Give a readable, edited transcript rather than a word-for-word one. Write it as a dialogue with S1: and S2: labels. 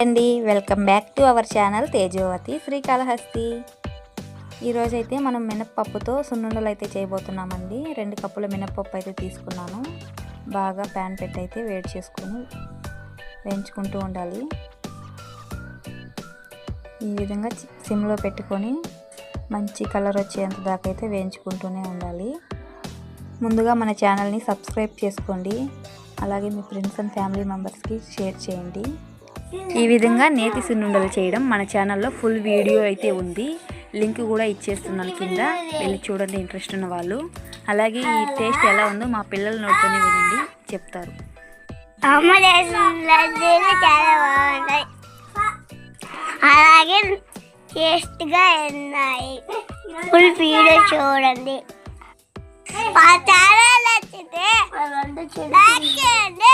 S1: అండి welcome back to our channel Tejovathi Srikalahasti. ఈరోజైతే మనం మినప్పప్పుతో సున్నుండలు అయితే చేయబోతున్నామండి. 2 కప్పుల మినప్పప్పు అయితే తీసుకున్నాను. బాగా ప్యాన్ పెట్టి అయితే వేడి చేసుకొని వేయించుకుంటూ ఉండాలి. ఈ విధంగా సిమ్లో పెట్టుకొని మంచి కలర్ వచ్చేంత దాకా అయితే వేయించుకుంటూనే ఉండాలి. ముందుగా మన ఛానల్ని సబ్స్క్రైబ్ చేసుకోండి. అలాగే మీ ఫ్రెండ్స్ అండ్ ఫ్యామిలీ మెంబర్స్కి షేర్ చేయండి. ఈ విధంగా నేతి సున్నుండలు చేయడం మన ఛానల్లో ఫుల్ వీడియో అయితే ఉంది. లింక్ కూడా ఇచ్చేస్తున్నాను కింద, వెళ్ళి చూడండి ఇంట్రెస్ట్ ఉన్న వాళ్ళు. అలాగే ఈ టేస్ట్ ఎలా ఉందో మా పిల్లల నోటితోనే వినండి, చెప్తారు.
S2: అలాగే టేస్ట్గా ఉన్నాయి. ఫుల్ వీడియో చూడండి. మా ఛానల్ నచ్చితే లైక్ చేయండి,